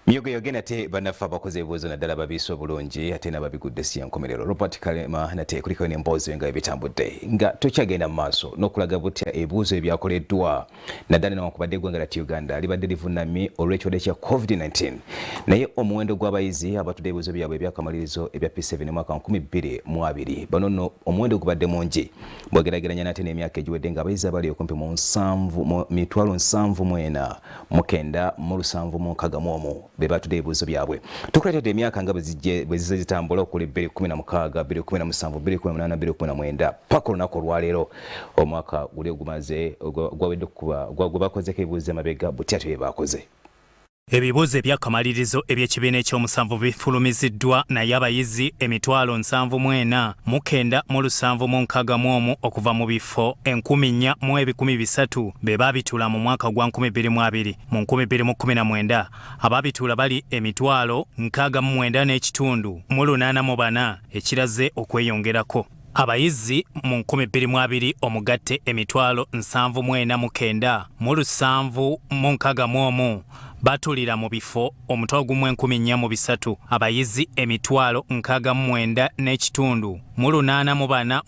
Myogo yogena te banafa bakoze ebibuuzo naddala babiisa obulungi ate n'ababigudde si yankomerero. Robert Kalema nate kuliko n'emboozi nga ebitambudde nga tokyagenda mu maaso n'okulaga butya ebibuuzo ebyakoleddwa naddala newankubadde eggwanga lya Uganda libadde livunnamye olw'ekirwadde kya COVID-19 naye omuwendo gw'abayizi abatudde ebibuuzo byabwe ebyakamalirizo ebya P7 mwaka 2020 bano nno omuwendo gubadde mungi bw'ogeraageranya nate n'emyaka egiwedde ng'abayizi abali okumpi mu 7,961 be batudde ebibuuzo byabwe. Tukuleetedde emyaka nga bwe zize zitambula okuli 2016, 2017, 2018, 2019 paka olunaku olwaleero omwaka guli ogumaze gwawedde okuba gwe bakozeko ebibuuzo emabega butya bye bakoze. Ebibuuzo ebyakamalirizo eby'ekibiina ekyomusanvu bifulumiziddwa naye abayizi 7,961 okuva mu bifo 4,300 be babitula mu mwaka gwa 2020. Mu 2019 ababitula bali 69,884 ekiraze okweyongerako. Abayizi mu 2020 omugatte 7,469 batulira mu bifo omutwe gumu 1,403 abayizi 69,884 mu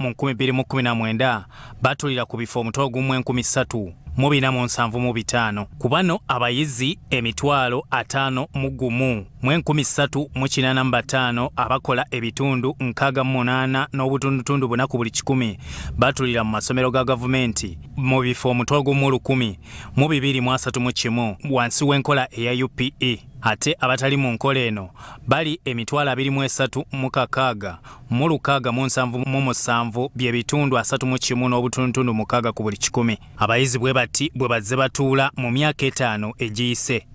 2019 batulira ku bifo omutwe gumu 3,475 ku bano abayizi 51,385 abakola ebitundu 68 n'obutundutundu buna ku buli 100 batulira mu masomero ga gavumenti mu bifo omutwe gumu 1,231 wansi w'enkola eya UPE. Ate abatali mu nkola eno bali 23,677 bye bitundu 31 n'obutundutundu 6 ku buli 100. Abayizi bwe bati bwe bazze batuula mu myaka 5 egiyise.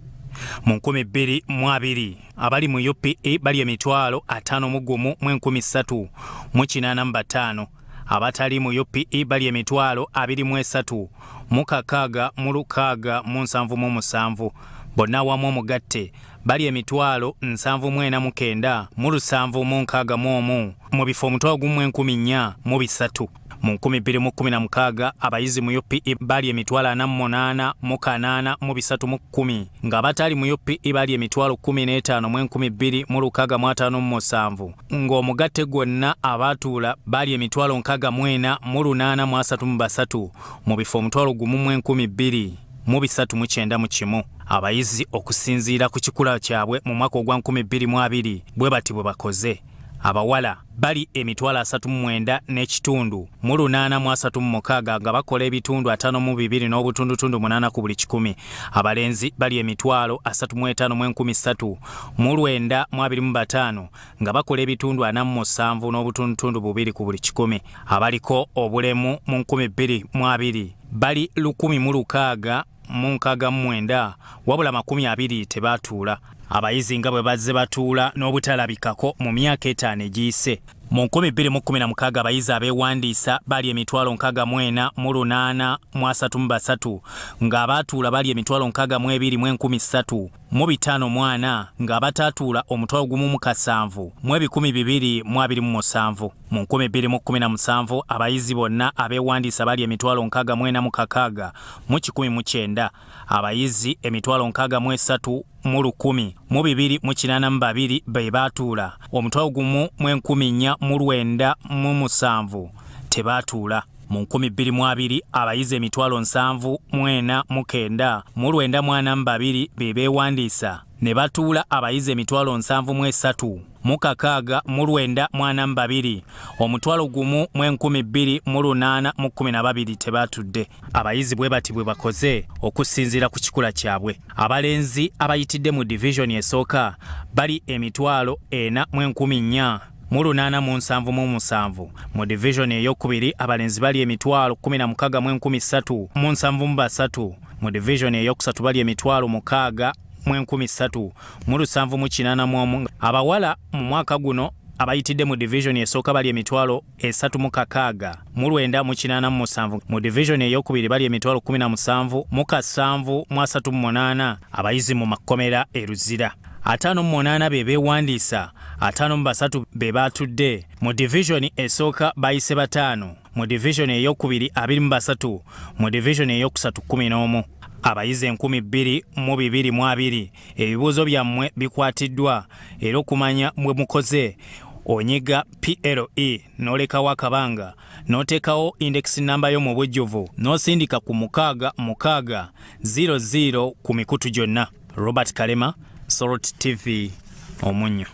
Mu 2020 abali mu UPE bali 51,385 abatali mu UPE bali 23,677 bonna awamu omugatte bali 7,961 mu bifo omutwe gumu 1,403. Mu 2016 abayizi mu UPE bali 48,310 ng'abatali mu UPE bali 15,257 ng'omugatte gwonna abatuula bali 64,833 mu bifo omutwalo gumu 1,239. Abayizi okusinziira ku kikula kyabwe mu mwaka ogwa 2020 bwe bati bwe bakoze. Abawala bali 39,836 nga bakola ebitundu 52 n'obutundutundu 8 ku buli 100. Abalenzi bali 35,329 nga bakola ebitundu 47 n'obutundutundu 2 ku buli 100. Abaliko obulemu mu 2020 bali 1,669 wabula 20 tebatuula. Abayizi nga bwe bazze batuula n'obutalabikako mu myaka 5 egiyise. Mu 2016 abayizi abeewandiisa bali 64,833 ng'abatuula bali 62,300 mu 504 ng'abatatuula omutwe gumu mu 7 mu 2,227. Mu 2017 abayizi bonna abeewandiisa bali 64,600 mu 1,900 abayizi 63,100 mu 282 be batuula omutwe gumu mu 4,907 tebatuula. Mu 2020 abayizi 7,409 mu 982 be beewandiisa ne batuula abayizi 7,300 mu 6,982 omutwalo gumu mu 2,812 tebatudde. Abayizi bwe bati bwe bakoze okusinziira ku kikula kyabwe. Abalenzi abayitidde mu division esooka bali 4,400 mu 877. Mu division ey'okubiri abalenzi bali 16,373 mu division ey'okusatu bali 6,600 mu 781. Abawala mu mwaka guno abayitidde mu division esooka bali 3,600 mu 987. Mu division ey'okubiri bali 17,000 mu 738 abayizi mu makomera eruzira. 58 be beewandiisa, 53 be batudde. Mu division esooka bayise 5, mu division ey'okubiri 23, mu division ey'okusatu 11. abayizi 2220 ebibuuzo byammwe bikwatiddwa era okumanya bwe mukoze onyiga PLE n'olekawo akabanga n'oteekawo index namba yo mu bujjuvu n'osindika ku 66600 ku mikutu gyonna. Robert Kalema, Sorot TV, Omunyo.